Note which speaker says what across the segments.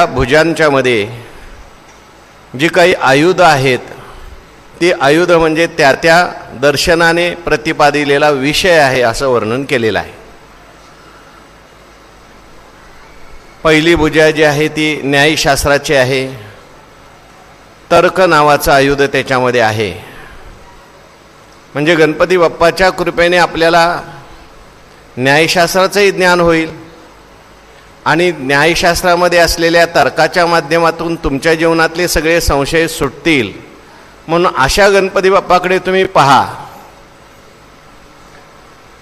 Speaker 1: त्या भुजांच्या मध्ये जी काही आयुध आहेत ती आयुध म्हणजे त्या त्या दर्शनाने प्रतिपादिलेला विषय आहे असं वर्णन केलेलं आहे. पहिली भुजा जी आहे ती न्यायशास्त्राची आहे. तर्क नावाचं आयुध त्याच्यामध्ये आहे. म्हणजे गणपती बाप्पाच्या कृपेने आपल्याला न्यायशास्त्राचंही ज्ञान होईल आणि न्यायशास्त्रामध्ये असलेल्या तर्काच्या माध्यमातून तुमच्या जीवनातले सगळे संशय सुटतील. म्हणून अशा गणपती बाप्पाकडे तुम्ही पहा.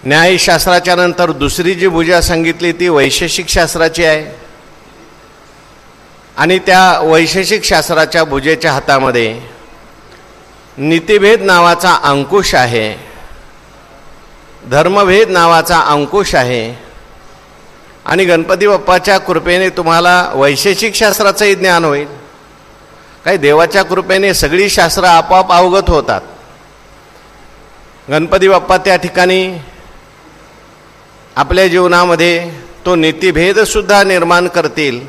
Speaker 1: न्यायशास्त्राच्या नंतर दुसरी जी भुजा सांगितली ती वैशेषिक शास्त्राची आहे आणि त्या वैशेषिक शास्त्राच्या भुजेच्या हातामध्ये नीतिभेद नावाचा अंकुश आहे, धर्मभेद नावाचा अंकुश आहे. आणि गणपती बाप्पाच्या कृपेने तुम्हाला वैशेषिक शास्त्राचंही ज्ञान होईल. काही देवाच्या कृपेने सगळी शास्त्र आपोआप अवगत होतात. गणपती बाप्पा त्या ठिकाणी आपल्या जीवनामध्ये तो नीतिभेदसुद्धा निर्माण करतील.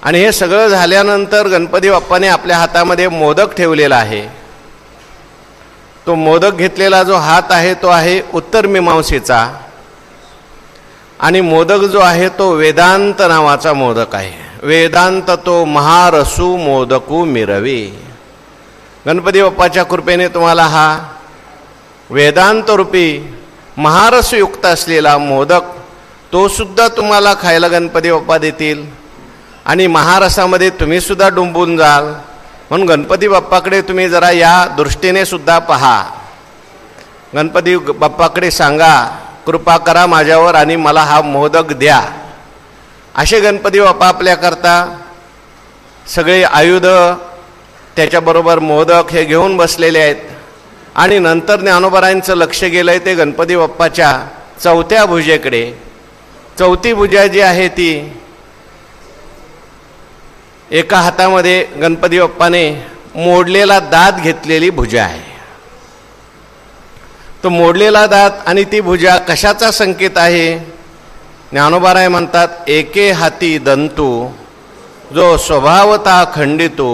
Speaker 1: आणि हे सगळं झाल्यानंतर गणपती बाप्पाने आपल्या हातामध्ये मोदक ठेवलेला आहे. तो मोदक घेतलेला जो हात आहे तो आहे उत्तर मीमांसेचा आणि मोदक जो आहे तो वेदांत नावाचा मोदक आहे. वेदांत तो महारसू मोदकू मिरवी. गणपती बाप्पाच्या कृपेने तुम्हाला हा वेदांत रूपी महारसयुक्त असलेला मोदक तो सुद्धा तुम्हाला खायला गणपती बाप्पा देतील आणि महारसामध्ये तुम्ही सुद्धा डुंबून जाल. म्हणून गणपती बाप्पाकडे तुम्ही जरा या दृष्टीने सुद्धा पहा. गणपती बाप्पाकडे सांगा कृपा करा माझ्यावर आणि मला हा मोदक द्या. असे गणपती बाप्पा आपल्याकरता सगळे आयुध त्याच्याबरोबर मोदक हे घेऊन बसलेले आहेत. आणि नंतर ज्ञानोबारायांचं लक्ष गेलं आहे ते गणपती बाप्पाच्या चौथ्या भुजेकडे. चौथी भुजा जी आहे ती एका हातामध्ये गणपती बाप्पाने मोडलेला दात घेतलेली भुजा आहे. तो मोडलेला दात आणि ती भुजा कशाचा संकेत आहे? ज्ञानोबाराय म्हणतात एके हाती दंतू जो स्वभावता खंडितो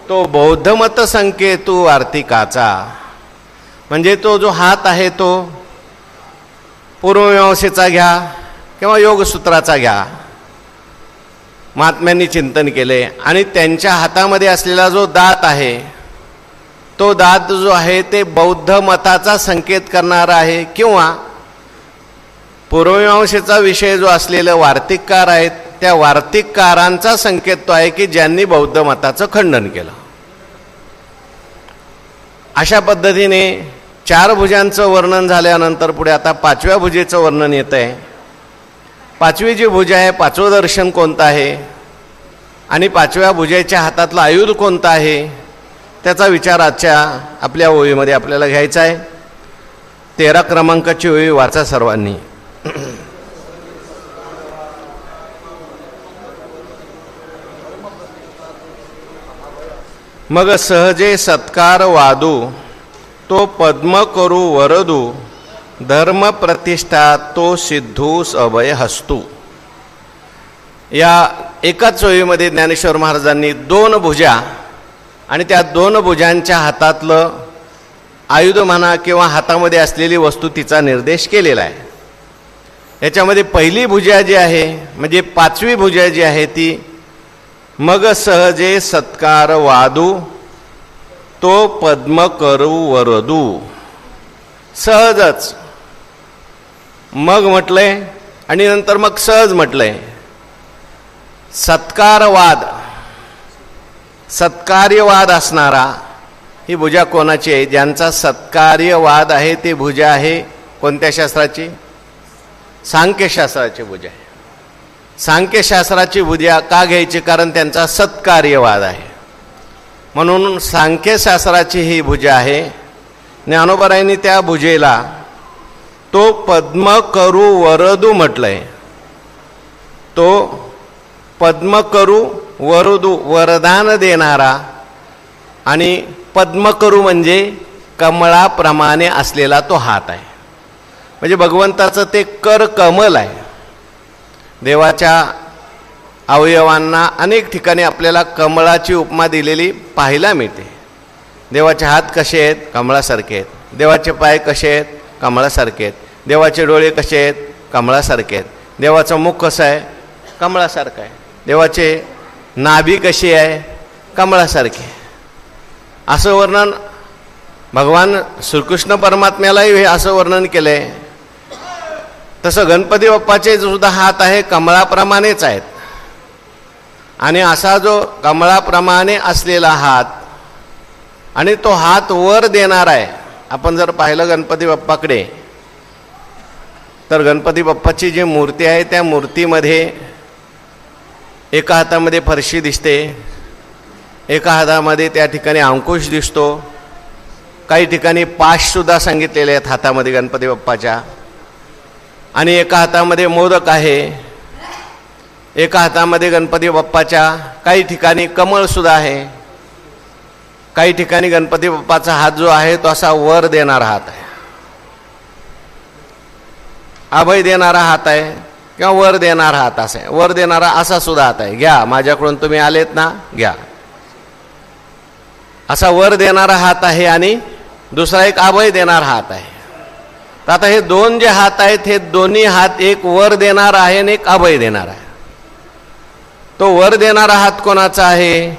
Speaker 1: तो बौद्धमत संकेतू आर्तिकाचा. म्हणजे तो जो हात आहे तो पूर्वमीमांसेचा घ्या किंवा योगसूत्राचा घ्या. महात्म्यांनी चिंतन केले आणि त्यांच्या हातामध्ये असलेला जो दात आहे तो दात जो आहे ते बौद्ध मताचा संकेत करणारा आहे किंवा पूर्वमीमांसेचा विषय जो असलेले वार्तिककार आहेत त्या वार्तिककारांचा संकेत तो आहे की ज्यांनी बौद्ध मताचं खंडन केलं. अशा पद्धतीने चार भुजांचं वर्णन झाल्यानंतर पुढे आता पाचव्या भुजेचं वर्णन येतं आहे. पाचवी जी भुजा आहे पाचवं दर्शन कोणतं आहे आणि पाचव्या भुजेच्या हातातलं आयुध कोणतं आहे त्याचा विचार आजच्या आपल्या ओळीमध्ये आपल्याला घ्यायचा आहे. 13 क्रमांकाची ओळी वाचा सर्वांनी. मग सहजे सत्कार वादू तो पद्म करू वरदू धर्म प्रतिष्ठा तो सिद्धूस अभय हस्तू. या एकाच ओळीमध्ये ज्ञानेश्वर महाराजांनी 2 भुजा आणि त्या 2 भुजांच्या हातातलं आयुध म्हणा किंवा हातामध्ये असलेली वस्तू तिचा निर्देश केलेला आहे. याच्यामध्ये पहिली भुजा जी आहे म्हणजे पाचवी भुजा जी आहे ती मग सहजे सत्कार वादू तो पद्म करू वरदू. सहजच मग म्हटलंय आणि नंतर मग सहज म्हटलंय. सत्कारवाद सत्कार्यवाद असणारा ही भुजा कोणाची आहे? ज्यांचा सत्कार्यवाद आहे ती भुजा आहे कोणत्या शास्त्राची? सांख्यशास्त्राची भुजा आहे. सांख्यशास्त्राची भुजा का घ्यायची? कारण त्यांचा सत्कार्यवाद आहे म्हणून सांख्यशास्त्राची ही भुजा आहे. ज्ञानोबारायांनी त्या भुजेला तो पद्म करू वरदू म्हटलंय. तो पद्मकरू वरदू वरदान देणारा आणि पद्मकरू म्हणजे कमळाप्रमाणे असलेला तो हात आहे. म्हणजे भगवंताचं ते कर कमल आहे. देवाच्या अवयवांना अनेक ठिकाणी आपल्याला कमळाची उपमा दिलेली पाहायला मिळते. देवाचे हात कसे आहेत? कमळासारखे आहेत. देवाचे पाय कसे आहेत? कमळासारखे आहेत. देवाचे डोळे कसे आहेत? कमळासारखे आहेत. देवाचं मुख कसं आहे? कमळासारखं आहे. देवाचे नाभी कशी आहे? कमळासारखे. असं वर्णन भगवान श्रीकृष्ण परमात्म्यालाही हे असं वर्णन केलं आहे. तसं गणपती बाप्पाचे सुद्धा हात आहे कमळाप्रमाणेच आहेत. आणि असा जो कमळाप्रमाणे असलेला हात आणि तो हात वर देणार आहे. आपण जर पाहिलं गणपती बाप्पाकडे तर गणपती बाप्पाची जी मूर्ती आहे त्या मूर्तीमध्ये एका हातामध्ये फरशी दिसते, एका हातामध्ये त्या ठिकाणी अंकुश दिसतो, काही ठिकाणी पाशसुद्धा सांगितलेले आहेत हातामध्ये गणपती बाप्पाच्या, आणि एका हातामध्ये मोदक आहे, एका हातामध्ये गणपती बाप्पाच्या काही ठिकाणी कमळसुद्धा आहे, काही ठिकाणी गणपती बाप्पाचा हात जो आहे तो असा वर देणारा हात आहे, अभय देणारा हात आहे किंवा वर देणारा हात असा आहे. वर देणारा असा सुद्धा हात आहे, घ्या माझ्याकडून तुम्ही आलेत ना घ्या, असा वर देणारा हात आहे. आणि दुसरा एक अभय देणारा हात आहे. तर आता हे दोन जे हात आहेत हे दोन्ही हात एक वर देणार आहे आणि एक अभय देणार आहे. तो वर देणारा हात कोणाचा आहे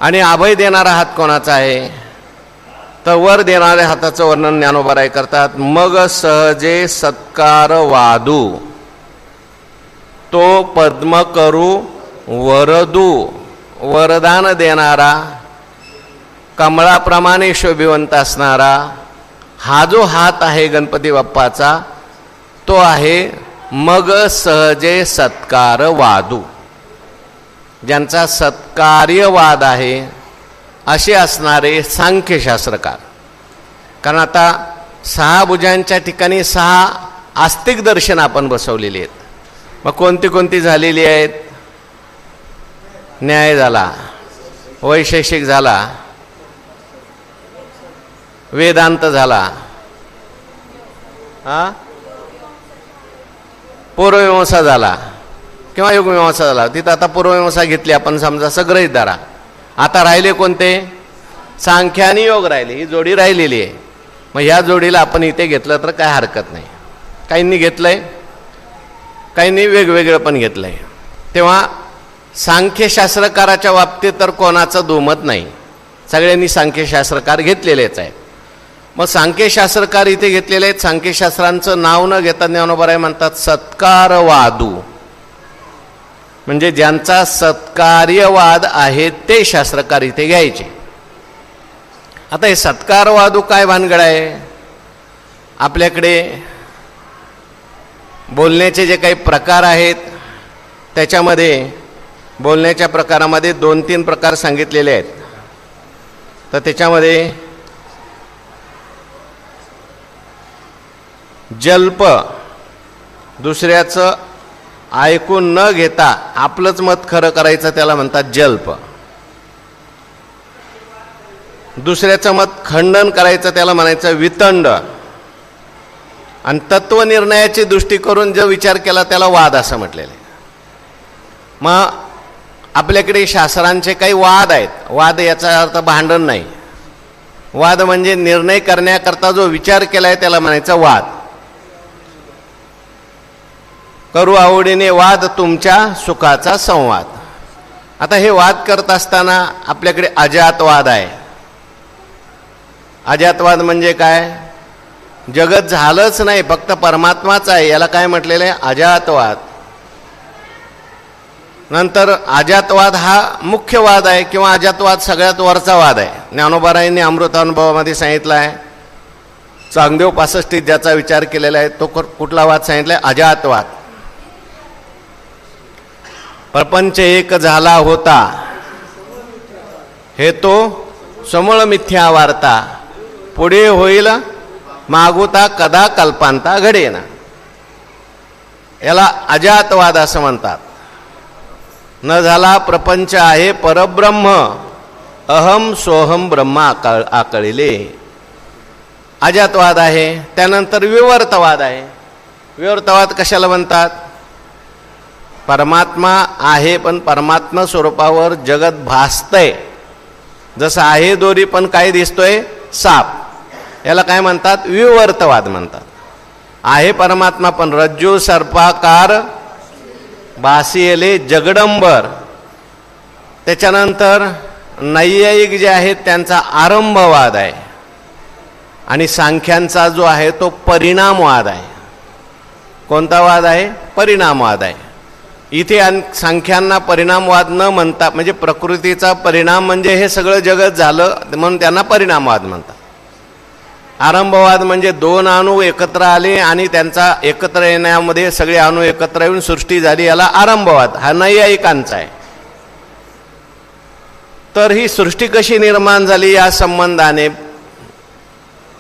Speaker 1: आणि अभय देणारा हात कोणाचा आहे? तर वर देणाऱ्या हाताचं वर्णन ज्ञानोबाराय करतात. मग सहजे सत्कार वादू तो पद्म करू वरदू. वरदान देणारा, कमळाप्रमाणे शोभिवंत असणारा हा जो हात आहे गणपती बाप्पाचा तो आहे मग सहजे सत्कार वादू. ज्यांचा सत्कार्यवाद आहे असे असणारे सांख्यशास्त्रकार. कारण आता 6 भुजांच्या ठिकाणी 6 आस्तिक दर्शन आपण बसवलेली आहेत. मग कोणती कोणती झालेली आहेत? न्याय झाला, वैशेषिक झाला, वेदांत झाला, पूर्वमीमांसा झाला किंवा युगमीमांसा झाला. तिथं आता पूर्वमीमांसा घेतली आपण समजा सगळेच धरा. आता राहिले कोणते? सांख्य आणि योग राहिले. ही जोडी राहिलेली आहे. मग ह्या जोडीला आपण इथे घेतलं तर काय हरकत नाही. काहींनी घेतलंय, काहींनी वेगवेगळं पण घेतलंय. तेव्हा सांख्यशास्त्रकाराच्या बाबतीत तर कोणाचं दुमत नाही, सगळ्यांनी सांख्यशास्त्रकार घेतलेलेच आहेत. मग सांख्यशास्त्रकार इथे घेतलेले आहेत. सांख्यशास्त्रांचं नाव न घेता ज्ञानोबाराय म्हणतात सत्कारवादू, म्हणजे ज्यांचा सत्कार्यवाद आहे ते शास्त्रकार इथे घ्यायचे. आता हे सत्कारवादू काय भानगड आहे? आपल्याकडे बोलण्याचे जे काही प्रकार आहेत त्याच्यामध्ये बोलण्याच्या प्रकारामध्ये 2-3 प्रकार सांगितलेले आहेत. तर त्याच्यामध्ये जल्प, दुसऱ्याचं ऐकून न घेता आपलंच मत खरं करायचं त्याला म्हणतात जल्प. दुसऱ्याचं मत खंडन करायचं त्याला म्हणायचं वितंड. आणि तत्वनिर्णयाची दृष्टी करून जो विचार केला त्याला वाद असं म्हटलेलं आहे. मग आपल्याकडे शास्त्रांचे काही वाद आहेत. वाद याचा अर्थ भांडण नाही. वाद म्हणजे निर्णय करण्याकरता जो विचार केला आहे त्याला म्हणायचं वाद. करू आवडीने वाद तुमच्या सुखाचा संवाद. आता हे वाद करत असताना आपल्याकडे अजातवाद आहे. अजातवाद म्हणजे काय? जगत झालंच नाही, फक्त परमात्माच आहे, याला काय म्हटलेलं आहे? अजातवाद. नंतर अजातवाद हा मुख्य वाद आहे किंवा अजातवाद सगळ्यात वरचा वाद आहे. ज्ञानोबारायांनी अमृतानुभवामध्ये सांगितलं आहे. चांगदेव 65 ज्याचा विचार केलेला आहे तो कुठला वाद सांगितला आहे? अजातवाद. प्रपंच एक झाला होता हे तो समूळ मिथ्या वार्ता, पुढे होईल मागुता कदा कल्पांता घडेना. याला अजातवाद असं म्हणतात. न झाला प्रपंच आहे परब्रह्म, अहम सोहम ब्रह्म आकळिले. अजातवाद आहे. त्यानंतर विवर्तवाद आहे. विवर्तवाद कशाला म्हणतात? परमात्मा आहे, पण परमात्मा स्वरूपावर जगत भासतंय. जसं आहे दोरी पण काय दिसतोय? साप. याला काय म्हणतात? विवर्तवाद म्हणतात. आहे परमात्मा पण रज्जू सर्पाकार भासियले जगडंबर. त्याच्यानंतर नैयायिक जे आहेत त्यांचा आरंभवाद आहे आणि सांख्यांचा जो आहे तो परिणामवाद आहे. कोणता वाद आहे? परिणामवाद आहे. इथे सांख्यांना परिणामवाद न म्हणता, म्हणजे प्रकृतीचा परिणाम म्हणजे हे सगळं जगत झालं म्हणून त्यांना परिणामवाद म्हणतात. आरंभवाद म्हणजे दोन अणू एकत्र आले आणि त्यांचा एकत्र येण्यामध्ये सगळे अणू एकत्र येऊन सृष्टी झाली, याला आरंभवाद. हा नैयायिकांचा आहे. तर ही सृष्टी कशी निर्माण झाली या संबंधाने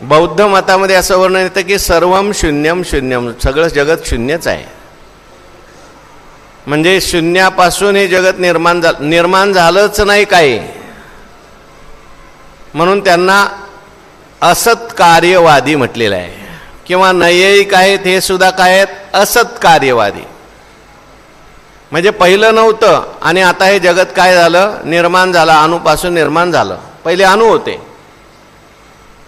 Speaker 1: बौद्ध मतामध्ये असं वर्णन येतं की सर्वम शून्यम शून्यम, सगळं जगत शून्यच आहे. म्हणजे शून्यापासून हे जगत निर्माण झालंच नाही काही. म्हणून त्यांना असत कार्यवादी म्हटलेलं आहे. किंवा नैयायिक आहेत हे सुद्धा काय आहेत? असत कार्यवादी. म्हणजे पहिलं नव्हतं आणि आता हे जगत काय झालं? निर्माण झालं, अणूपासून निर्माण झालं. पहिले अणू होते.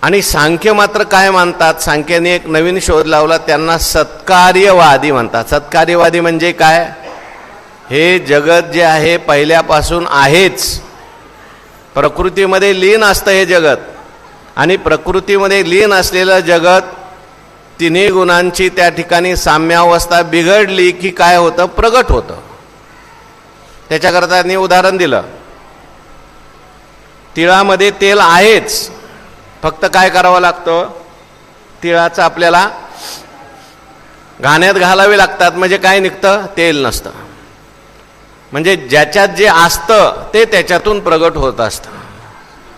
Speaker 1: आणि सांख्य मात्र काय मानतात? सांख्याने एक नवीन शोध लावला, त्यांना सत्कार्यवादी म्हणतात. सत्कार्यवादी म्हणजे काय? हे जगत जे आहे पहिल्यापासून आहेच. प्रकृतीमध्ये लीन असतं हे जगत. आणि प्रकृतीमध्ये लीन असलेलं जगत तिन्ही गुणांची त्या ठिकाणी साम्यावस्था बिघडली की काय होतं? प्रगट होतं. त्याच्याकरता त्यांनी उदाहरण दिलं, तिळामध्ये तेल आहेच, फक्त काय करावं लागतं? तिळाचं आपल्याला घाण्यात घालावे लागतात, म्हणजे काय निघतं? तेल नसतं. म्हणजे ज्याच्यात जे असतं ते त्याच्यातून प्रगट होत असतं.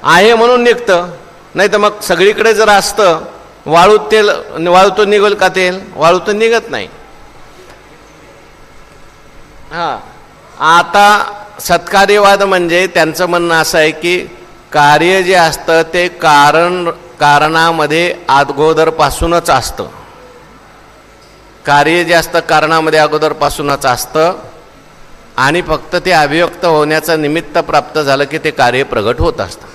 Speaker 1: आहे म्हणून निघतं. नाही तर मग सगळीकडे जर असतं, वाळूतून निघेल का तेल? वाळूतून निघत नाही. हां, आता सत्कार्यवाद म्हणजे त्यांचं म्हणणं असं आहे की कार्य जे असतं ते कारणामध्ये अगोदरपासूनच असतं. कार्य जे असतं कारणामध्ये अगोदरपासूनच असतं आणि फक्त ते अभिव्यक्त होण्याचं निमित्त प्राप्त झालं की ते कार्य प्रगट होत असतं.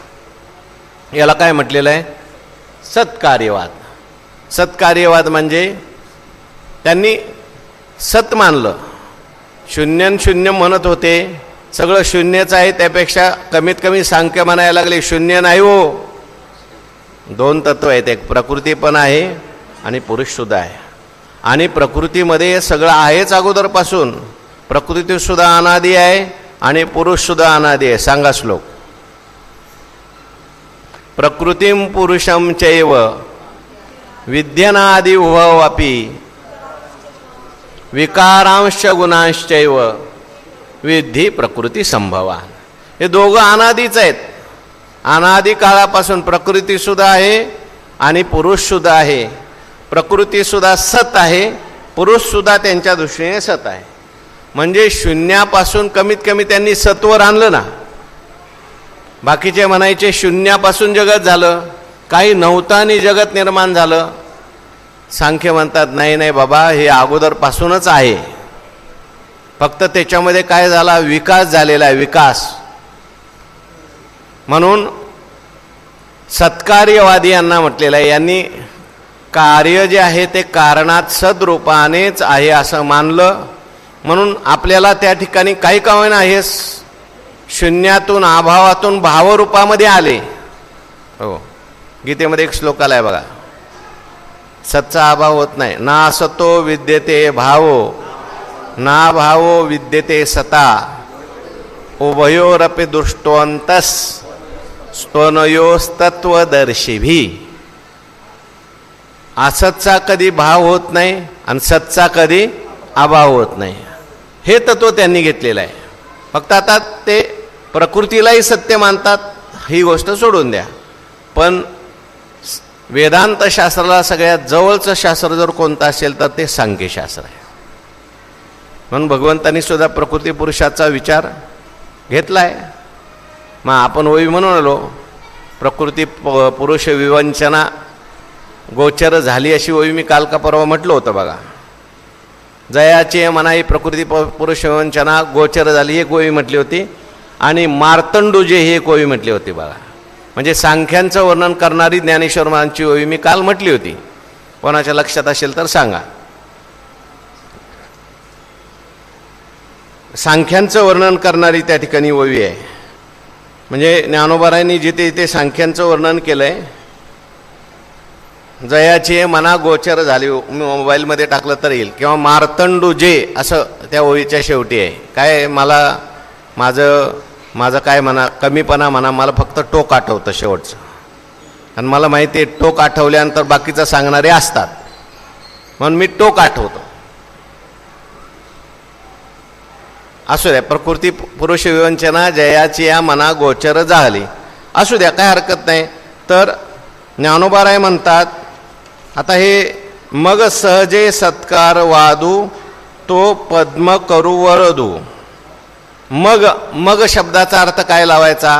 Speaker 1: याला काय म्हटलेलं आहे? सत्कार्यवाद. सत्कार्यवाद म्हणजे त्यांनी सत मानलं. शून्यन शून्य म्हणत होते, सगळं शून्यच आहे, त्यापेक्षा कमीत कमी सांख्य म्हणायला लागले शून्य नाही हो. दोन तत्व आहेत, एक प्रकृती पण आहे आणि पुरुष सुद्धा आहे. आणि प्रकृतीमध्ये सगळं आहेच अगोदरपासून. प्रकृती सुद्धा अनादी आहे आणि पुरुष सुद्धा अनादी आहे. सांगा श्लोक. प्रकृतीम पुरुषम चैव विद्यनादि उभवापि विकारांश गुणांश्चैव विद्धी प्रकृती संभवान. हे दोघं अनादीच आहेत. अनादी काळापासून प्रकृती सुद्धा आहे आणि पुरुष सुद्धा आहे. प्रकृती सुद्धा सत आहे, पुरुष सुद्धा त्यांच्या दृष्टीने सत आहे. म्हणजे शून्यापासून कमीत कमी त्यांनी सत्वर आणलं ना. बाकीचे म्हणायचे शून्यापासून जगत झालं, काही नव्हतं आणि जगत निर्माण झालं. सांख्य म्हणतात नाही नाही बाबा, हे अगोदरपासूनच आहे, फक्त त्याच्यामध्ये काय झाला? विकास झालेला आहे, विकास. म्हणून सत्कार्यवादी यांना म्हटलेलं आहे, यांनी कार्य जे आहे ते कारणात सद्रूपानेच आहे असं मानलं. म्हणून आपल्याला त्या ठिकाणी काही का होईना हे शून्यातून अभावातून भावरूपामध्ये आले. हो, गीतेमध्ये एक श्लोक आलाय बघा, सत्चा अभाव होत नाही. ना असतो विद्यते भावो ना भावो विद्यते सता उभयोरपि दृष्टवंतस स्तनयोस्तत्वदर्शिभी. असतचा कधी भाव होत नाही आणि सतचा कधी अभाव होत नाही, हे तत्व त्यांनी घेतलेलं आहे. फक्त आता ते प्रकृतीलाही सत्य मानतात, ही गोष्ट सोडून द्या. पण वेदांत शास्त्राला सगळ्यात जवळचं शास्त्र जर कोणतं असेल तर ते सांख्यशास्त्र आहे. म्हणून भगवंतांनी सुद्धा प्रकृती पुरुषाचा विचार घेतला आहे. मग आपण ओवी म्हणून आलो, प्रकृती पुरुष विवंचना गोचर झाली अशी ओवी मी काल का परवा म्हटलं होतं बघा. जयाची मना ही प्रकृती पुरुष विवंचना गोचर झाली ही एक ओवी म्हटली होती, आणि मार्तंडुजे ही एक ओवी म्हटली होती बघा. म्हणजे सांख्यांचं वर्णन करणारी ज्ञानेश्वर महाराजांची ओवी मी काल म्हटली होती, कोणाच्या लक्षात असेल तर सांगा. सांख्यांचं वर्णन करणारी त्या ठिकाणी ओवी आहे. म्हणजे ज्ञानोबारायांनी जिथे जिथे सांख्यांचं वर्णन केलंय, जयाची मना गोचर झाली, मोबाईलमध्ये टाकलं तर येईल, किंवा मार्तंडुजे असं त्या ओळीच्या शेवटी आहे. काय माझं काय म्हणा, कमीपणा म्हणा, मला फक्त टोक आठवतं शेवटचं, आणि मला माहिती आहे टोक आठवल्यानंतर बाकीचं सांगणारे असतात, म्हणून मी टोक आठवतो. असू द्या, प्रकृती पुरुष विवंचना जयाची या मना गोचर झाली, असू द्या, काय हरकत नाही. तर ज्ञानोबाराय म्हणतात, आता हे मग सहजे सत्कार वादू तो पद्म करू वरदू. मग शब्दाचा अर्थ काय लावायचा?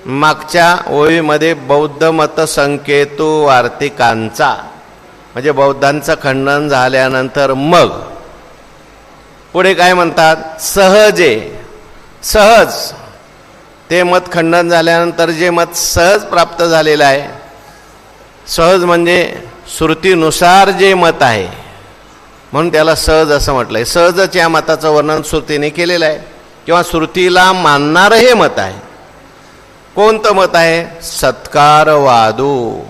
Speaker 1: मागच्या ओळीमध्ये बौद्ध मत संकेतू वार्तिकांचा, म्हणजे बौद्धांचं खंडन झाल्यानंतर मग पुढे काय म्हणतात? सहजे, सहज, ते मत खंडन झाल्यानंतर जे मत सहज प्राप्त झालेलं आहे, सहज म्हणजे श्रुतीनुसार जे मत आहे, म्हणून त्याला सहज असं म्हटलंय. सहजच या मताचं वर्णन श्रुतीने केलेलं आहे, किंवा श्रुतीला मानणारं हे मत आहे. कोणतं मत आहे? सत्कारवादू,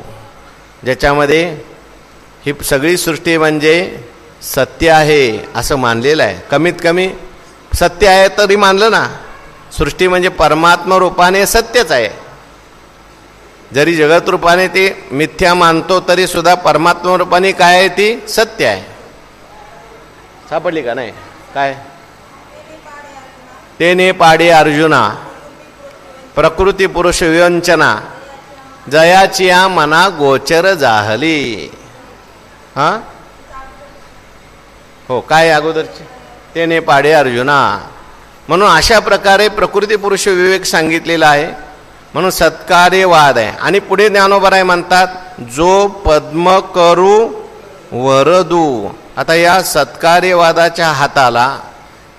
Speaker 1: ज्याच्यामध्ये ही सगळी सृष्टी म्हणजे सत्य आहे असं मानलेलं आहे. कमीत कमी सत्य आहे तरी मानलं ना, सृष्टी म्हणजे परमात्मा रूपाने सत्यच आहे. जरी जगत रूपाने ती मिथ्या मानतो तरी सुद्धा परमात्मा रूपाने काय आहे? ती सत्य आहे. सापडली का नाही? काय? तेने पाडे अर्जुना प्रकृती पुरुष विवंचना जयाची या मना गोचर जाहली. हा हो, काय अगोदरचे? तेने पाडे अर्जुना. म्हणून अशा प्रकारे प्रकृती पुरुष विवेक सांगितलेला आहे, म्हणून सत्कार्यवाद आहे. आणि पुढे ज्ञानोबाराय म्हणतात, जो पद्म करू वरदू. आता या सत्कार्यवादाच्या हाताला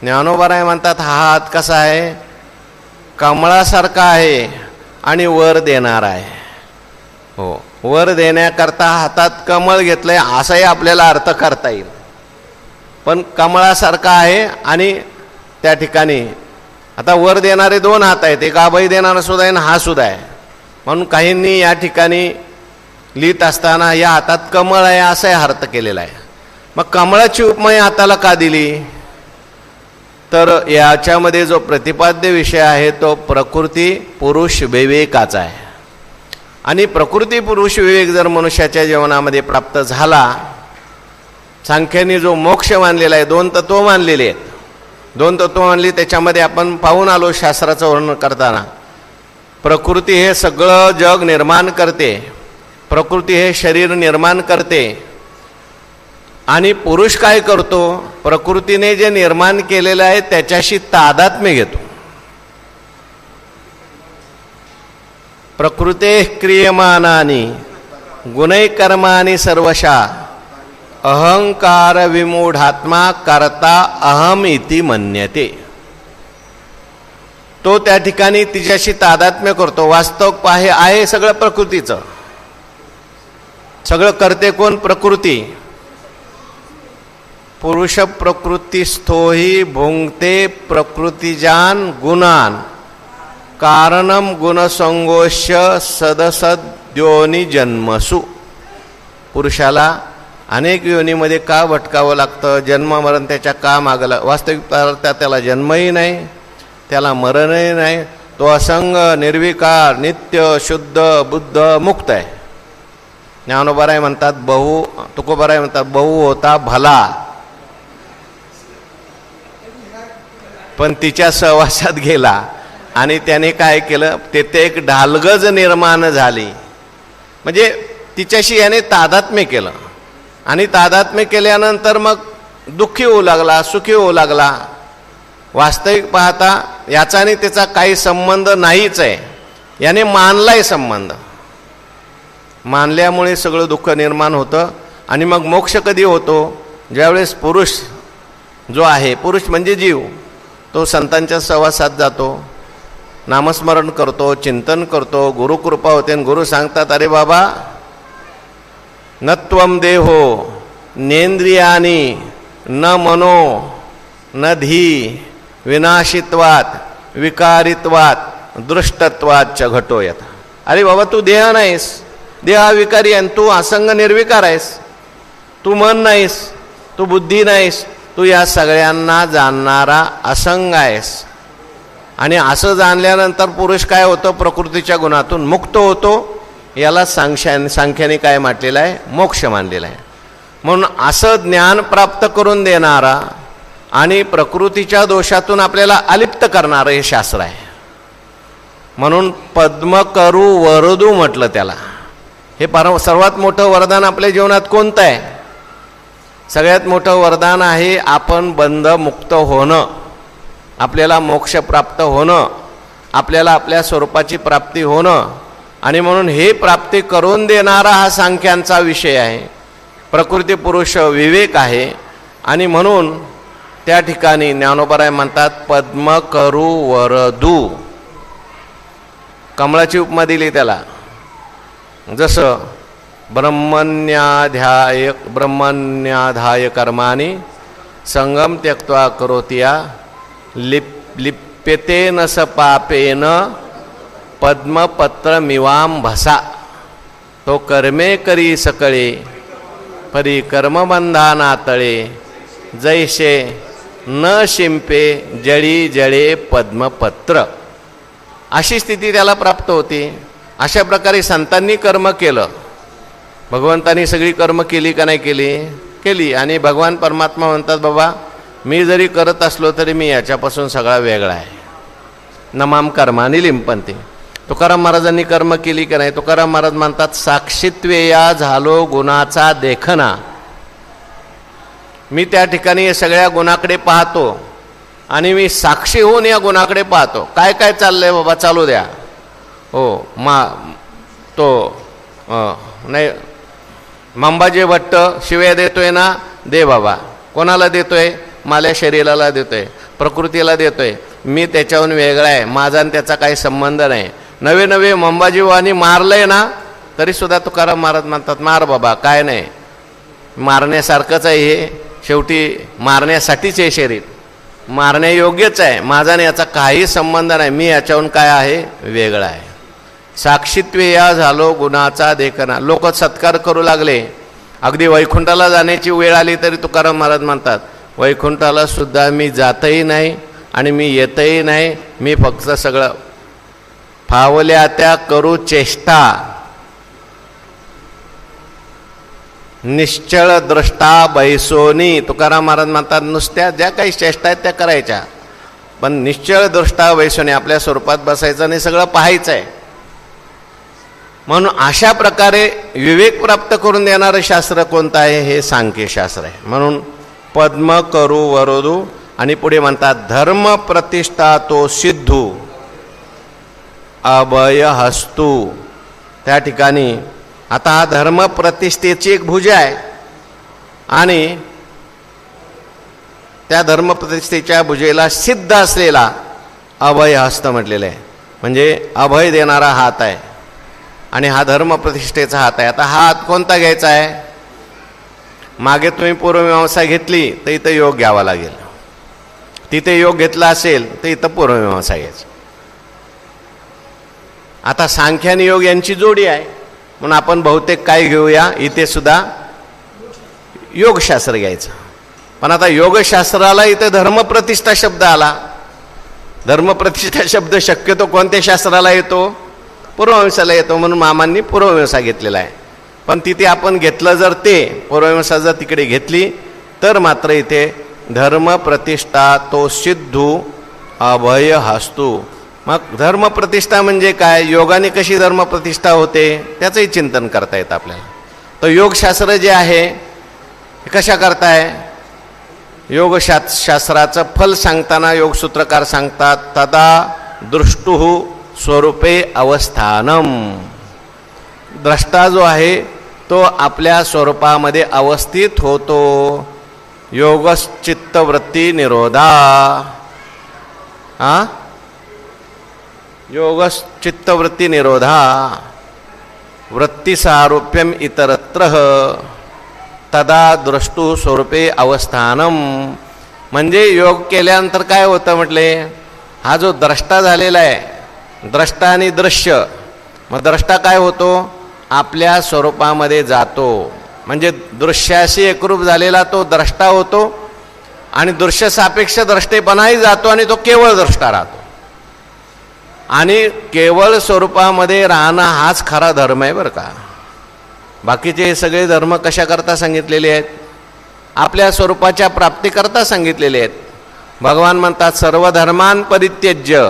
Speaker 1: ज्ञानोबाराय म्हणतात, हा हात कसा आहे? कमळासारखा आहे आणि वर देणार आहे. हो, वर देण्याकरता हातात कमळ घेतलंय असाही आपल्याला अर्थ करता येईल, पण कमळासारखा आहे. आणि त्या ठिकाणी आता वर देणारे दोन हात आहेत, एक अभय देणारा सुद्धा आहे आणि हा सुद्धा आहे. म्हणून काहींनी या ठिकाणी लिहित असताना या हातात कमळ आहे असाही अर्थ केलेला आहे. मग कमळाची उपमा या हाताला का दिली? तर याच्यामध्ये जो प्रतिपाद्य विषय आहे तो प्रकृती पुरुष विवेकाचा आहे. आणि प्रकृती पुरुष विवेक जर मनुष्याच्या जीवनामध्ये प्राप्त झाला, सांख्याने जो मोक्ष मानलेला आहे, दोन तत्व मानलेले आहेत, दोन तत्व मानली, त्याच्यामध्ये आपण पाहून आलो शास्त्राचं वर्णन करताना. प्रकृती हे सगळं जग निर्माण करते, प्रकृती हे शरीर निर्माण करते, आणि पुरुष काय करतो? प्रकृतीने जे निर्माण केलेलं आहे त्याच्याशी तादात्म्य घेतो. प्रकृते क्रियमानानि गुणैकर्माणि सर्वशा अहंकार विमूढात्मा करता अहम इति मन्यते. तो त्या ठिकाणी तिच्याशी तादात्म्य करतो. वास्तव आहे सगळं प्रकृतीचं, सगळं करते कोण? प्रकृती. पुरुष प्रकृतिस्थोही भुंगते प्रकृतिजान गुणान कारणम गुणसंगोष्य सदसद्योनी जन्मसु. पुरुषाला अनेक योनीमध्ये का भटकावं लागतं? जन्म मरण त्याच्या का मागला? वास्तविक अर्थात त्याला जन्मही नाही, त्याला मरणही नाही. तो असंग, निर्विकार, नित्य, शुद्ध, बुद्ध, मुक्त आहे. ज्ञानोबाराय म्हणतात तुकोबाराय म्हणतात, बहु होता भला, पण तिच्या सहवासात गेला आणि त्याने काय केलं? तेथे एक ढालगज निर्माण झाली. म्हणजे तिच्याशी याने तादात्म्य केलं, आणि तादात्म्य केल्यानंतर मग दुःखी होऊ लागला, सुखी होऊ लागला. वास्तविक पाहता याचा आणि त्याचा काही संबंध नाहीच आहे. याने मानलाय संबंध, मानल्यामुळे सगळं दुःख निर्माण होतं. आणि मग मोक्ष कधी होतो? ज्यावेळेस पुरुष जो आहे, पुरुष म्हणजे जीव, तो संतांच्या सहवासात जातो, नामस्मरण करतो, चिंतन करतो, गुरुकृपा होते आणि गुरु सांगतात, अरे बाबा, न त्वं देहो नेंद्रियानी न मनो न धी विनाशित्वात विकारित्वात दृष्टत्वात च घटो यथा. अरे बाबा, तू देह नाहीस, देह हा विकारी आहे, तू असंग निर्विकार आहेस, तू मन नाहीस, तू बुद्धी नाहीस, तू या सगळ्यांना जाणणारा असंग आहेस. आणि असं जाणल्यानंतर पुरुष काय होतो, प्रकृतीच्या गुणातून मुक्त होतो. याला सांख्याने काय म्हटलेलं आहे, मोक्ष मानलेला आहे. म्हणून असं ज्ञान प्राप्त करून देणारा आणि प्रकृतीच्या दोषातून आपल्याला अलिप्त करणारं हे शास्त्र आहे. म्हणून पद्मकरू वरदू म्हटलं त्याला. हे सर्वात मोठं वरदान आपल्या जीवनात कोणतं आहे? सगळ्यात मोठं वरदान आहे आपण बंधमुक्त होणं, आपल्याला मोक्ष प्राप्त होणं, आपल्याला आपल्या स्वरूपाची प्राप्ती होणं. आणि म्हणून हे प्राप्ती करून देणारा हा सांख्यांचा विषय आहे. प्रकृती पुरुष विवेक आहे. आणि म्हणून त्या ठिकाणी ज्ञानोबराय म्हणतात पद्मकरू वरदू. कमळाची उपमा दिली त्याला. जसं ब्रह्मण्याधाय कर्माणि संगम त्यक्त्वा करोतिया लिप्यते न स पापेन पद्मपत्रमिवां भसा. तो कर्मे करी सकळे परी कर्मबंधाना तळे जैसे न शिंपे जळी जळे पद्मपत्र. अशी स्थिती त्याला प्राप्त होती. अशा प्रकारे संतांनी कर्म केलं. भगवंतांनी सगळी कर्म केली का नाही केली? केली. आणि भगवान परमात्मा म्हणतात, बाबा मी जरी करत असलो तरी मी याच्यापासून सगळा वेगळा आहे. नमाम कर्मानी लिंपंते. तुकाराम महाराजांनी कर्म केली का नाही? तुकाराम महाराज म्हणतात साक्षीत्वेया झालो गुणाचा देखना. मी त्या ठिकाणी या सगळ्या गुणाकडे पाहतो आणि मी साक्षी होऊन या गुणाकडे पाहतो. काय काय चाललंय बाबा, चालू द्या. हो नाही मंबाजी भट्ट शिव्या देतोय ना, दे बाबा. कोणाला देतोय? माझ्या शरीराला देतोय, प्रकृतीला देतोय. मी त्याच्याहून वेगळा आहे, माझा आणि त्याचा काही संबंध नाही. नवे नवे मंबाजीवानी मारलंय ना, तरीसुद्धा तुकाराम महाराज म्हणतात मार बाबा, काय नाही, मारण्यासारखंच आहे हे. शेवटी मारण्यासाठीच हे शरीर, मारण्यायोग्यच आहे. माझा आणि याचा काही संबंध नाही. मी याच्याहून काय आहे, वेगळा आहे. साक्षीत्वे या झालो गुणाचा देखना. लोक सत्कार करू लागले. अगदी वैकुंठाला जाण्याची वेळ आली तरी तुकाराम महाराज म्हणतात वैकुंठाला सुद्धा मी जातही नाही आणि मी येतही नाही. मी फक्त सगळं फावल्या त्या करू चेष्टा निश्चळ द्रष्टा बैसोनी. तुकाराम महाराज म्हणतात नुसत्या ज्या काही चेष्टा आहेत त्या करायच्या, पण निश्चळ द्रष्टा बैसोनी, आपल्या स्वरूपात बसायचं आणि सगळं पाहायचं आहे. म्हणून अशा प्रकारे विवेक प्राप्त करून देणारं शास्त्र कोणतं आहे? हे सांख्यशास्त्र आहे. म्हणून पद्म करू वरोदू. आणि पुढे म्हणतात धर्म प्रतिष्ठा तो सिद्धू अभय हस्तू. त्या ठिकाणी आता हा धर्म प्रतिष्ठेची एक भुजा आहे आणि त्या धर्म प्रतिष्ठेच्या भुजेला सिद्ध असलेला अभय हस्त म्हटलेलं आहे. म्हणजे अभय देणारा हात आहे आणि हा धर्म प्रतिष्ठेचा हात आहे. आता हा हात कोणता घ्यायचा आहे? मागे तुम्ही पूर्वमीमांसा घेतली तर इथं योग घ्यावा लागेल. तिथे योग घेतला असेल तर इथं पूर्वमीमांसा घ्यायचं. आता सांख्य आणि योग यांची जोडी आहे म्हणून आपण बहुतेक काय घेऊया, इथे सुद्धा योगशास्त्र घ्यायचं. पण आता योगशास्त्राला इथे धर्मप्रतिष्ठा शब्द आला. धर्मप्रतिष्ठा शब्द शक्यतो कोणत्या शास्त्राला येतो? पूर्वमीमांसाला येतो. म्हणून मामांनी पूर्वमीमांसा घेतलेला आहे. पण तिथे आपण घेतलं जर ते पूर्वमीमांसा जर तिकडे घेतली तर मात्र इथे धर्मप्रतिष्ठा तो सिद्धू अभय हस्तू. मग धर्मप्रतिष्ठा म्हणजे काय? योगाने कशी धर्मप्रतिष्ठा होते त्याचंही चिंतन करता येतं आपल्याला. तर योगशास्त्र जे आहे हे कशा करताय? योगशास्त्राचं फल सांगताना योगसूत्रकार सांगतात तदा दृष्टुः स्वरूपे अवस्थानम. द्रष्टा जो आहे तो आपल्या स्वरूपामध्ये अवस्थित होतो. योगश्चित्तवृत्ती निरोधा. योगश्चित्तवृत्ती निरोधा वृत्तिसारूप्यम इतरत्र तदा द्रष्टू स्वरूपे अवस्थानम. म्हणजे योग केल्यानंतर काय होतं म्हटले, हा जो द्रष्टा झालेला आहे, द्रष्टा आणि दृश्य, मग द्रष्टा काय होतो, आपल्या स्वरूपामध्ये जातो. म्हणजे दृश्याशी एकरूप झालेला तो द्रष्टा होतो आणि दृश्य सापेक्ष द्रष्टेपणाही जातो आणि तो केवळ द्रष्टा राहतो. आणि केवळ स्वरूपामध्ये राहणं हाच खरा धर्म आहे बरं का. बाकीचे हे सगळे धर्म कशाकरता सांगितलेले आहेत, आपल्या स्वरूपाच्या प्राप्तीकरता सांगितलेले आहेत. भगवान म्हणतात सर्व धर्मान परित्यज्य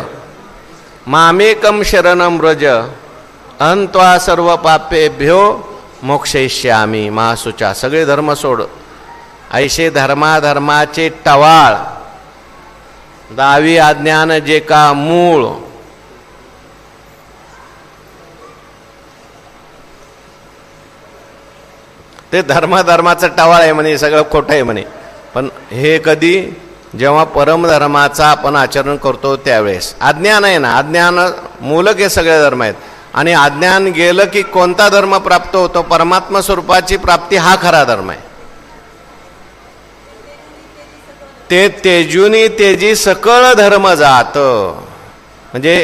Speaker 1: मामेकम शरणं व्रज अहं त्वा सर्व पापेभ्यो मोक्षयिष्यामि मा शुचा. सगळे धर्म सोड, ऐसे धर्माधर्माचे टवाळ, दावी अज्ञान जे का मूळ. ते धर्माचं टवाळ आहे म्हणे, सगळं खोटं आहे म्हणे. पण हे कधी, जेव्हा परमधर्माचा आपण आचरण करतो त्यावेळेस. अज्ञान आहे ना, अज्ञान मूलक हे सगळे धर्म आहेत. आणि अज्ञान गेलं की कोणता धर्म प्राप्त होतो, परमात्मा स्वरूपाची प्राप्ती हा खरा धर्म आहे. ते तेजुनी तेजी सकळ धर्म जात. म्हणजे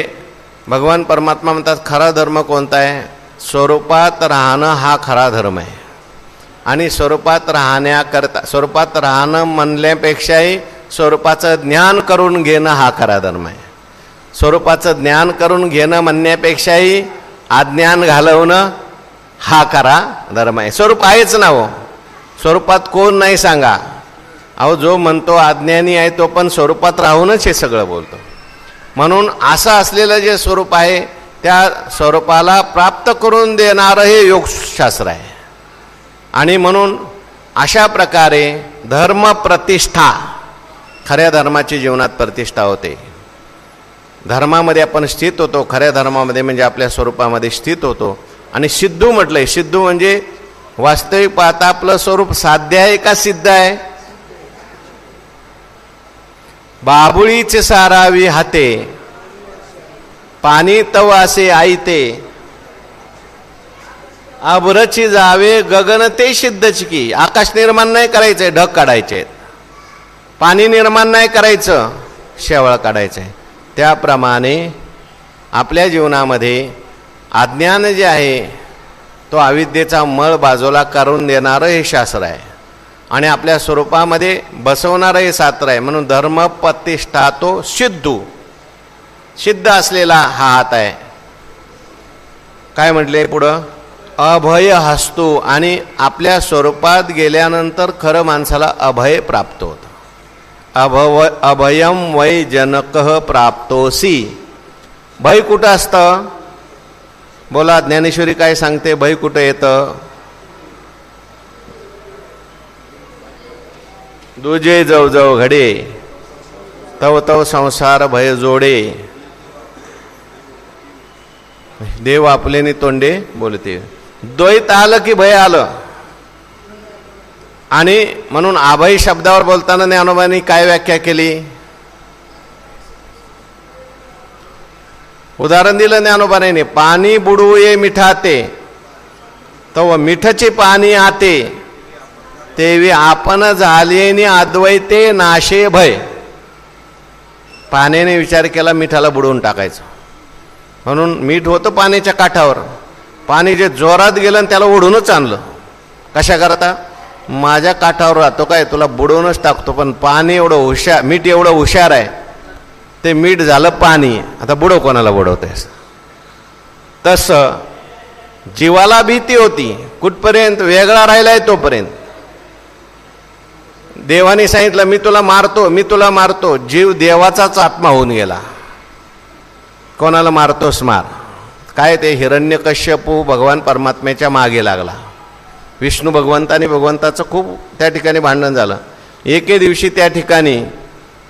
Speaker 1: भगवान परमात्मा म्हणतात खरा धर्म कोणता आहे, स्वरूपात राहणं हा खरा धर्म आहे. आणि स्वरूपात राहण्याकरता, स्वरूपात राहणं म्हणल्यापेक्षाही स्वरूपाचं ज्ञान करून घेणं हा खरा धर्म आहे. स्वरूपाचं ज्ञान करून घेणं म्हणण्यापेक्षाही अज्ञान घालवणं हा खरा धर्म आहे. स्वरूप आहेच ना हो, स्वरूपात कोण नाही सांगा. अहो जो म्हणतो अज्ञानी आहे तो पण स्वरूपात राहूनच हे सगळं बोलतो. म्हणून असं असलेलं जे स्वरूप आहे त्या स्वरूपाला प्राप्त करून देणारं हे योगशास्त्र आहे. आणि म्हणून अशा प्रकारे धर्म प्रतिष्ठा, खऱ्या धर्माची जीवनात प्रतिष्ठा होते. धर्मामध्ये आपण स्थित होतो, खऱ्या धर्मामध्ये म्हणजे आपल्या स्वरूपामध्ये स्थित होतो. आणि सिद्धू म्हटलंय, सिद्धू म्हणजे वास्तविक पाहता आपलं स्वरूप साध्य आहे का सिद्ध आहे. बाबुळीचे सारावी हाते पाणी तव असे आईते अभ्रची जावे गगन ते सिद्धच की. आकाश निर्माण नाही करायचंय, ढग काढायचे. पाणी निर्माण नाही करायचं, शेवाळ काढायचं आहे. त्याप्रमाणे आपल्या जीवनामध्ये अज्ञान जे आहे तो अविद्येचा मळ बाजूला करून देणारं हे शास्त्र आहे आणि आपल्या स्वरूपामध्ये बसवणारं हे शास्त्र आहे. म्हणून धर्म प्रतिष्ठा तो सिद्धू, सिद्ध असलेला हा हात आहे. काय म्हटले पुढं, अभय हस्तू. आणि आपल्या स्वरूपात गेल्यानंतर खरं माणसाला अभय प्राप्त होतं. अभयम वै जनकः प्राप्तोसी. भय कुठं असतं, बोला ज्ञानेश्वरी काय सांगते, भय कुठं येतं. दुजे जव जव घडे तव तव संसार भय जोडे. देव आपलेने तोंडे बोलते. द्वैत आलं की भय आलं. आणि म्हणून अभय शब्दावर बोलताना ज्ञानोबांनी काय व्याख्या केली, उदाहरण दिलं ज्ञानोबाने. पाणी बुडवूये मिठाते तव मिठचे पाणी आते तेवी आपण झाले अद्वैते नाशे भय. पाण्याने विचार केला मिठाला बुडवून टाकायचं, म्हणून मीठ होतं पाण्याच्या काठावर. पाणी जे जोरात गेलं आणि त्याला ओढूनच आणलं. कशा करता, माझ्या काठावर राहतो काय, तुला बुडवूनच टाकतो. पण पाणी एवढं हुशार, मीठ एवढं हुशार आहे, ते मीठ झालं पाणी. आता बुडव कोणाला बुडवतेस. तसं जीवाला भीती होती कुठपर्यंत, वेगळा राहिलाय तोपर्यंत. देवाने सांगितलं मी तुला मारतो, मी तुला मारतो. जीव देवाचाच आत्मा होऊन गेला. कोणाला मारतोस मार. काय ते हिरण्यकश्यपू भगवान परमात्म्याच्या मागे लागला. विष्णू भगवंताने भगवंताचं खूप त्या ठिकाणी भांडण झालं. एके दिवशी त्या ठिकाणी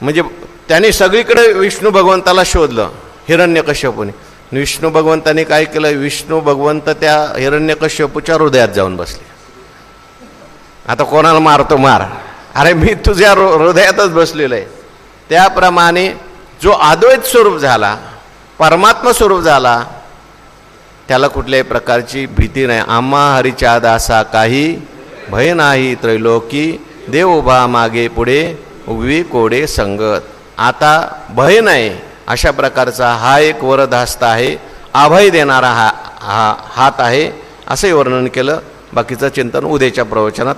Speaker 1: म्हणजे त्याने सगळीकडे विष्णू भगवंताला शोधलं हिरण्यकश्यपूने. विष्णू भगवंताने काय केलं, विष्णू भगवंत त्या हिरण्यकश्यपूच्या हृदयात जाऊन बसले. आता कोणाला मारतो मार, अरे मी तुझ्या हृदयातच बसलेलो आहे. त्याप्रमाणे जो अद्वैत स्वरूप झाला, परमात्मा स्वरूप झाला, त्याला कुठल्याही प्रकारची भीती नाही. आम्हा हरीच्या दासा काही भय नाही, त्रैलोकी देव उभा मागे पुढे उगवी कोडे संगत. आता भय नाही अशा प्रकारचा हा एक वरदहस्त आहे, अभय देणारा हा हात आहे, असंही वर्णन केलं. बाकीचं चिंतन उद्याच्या प्रवचनात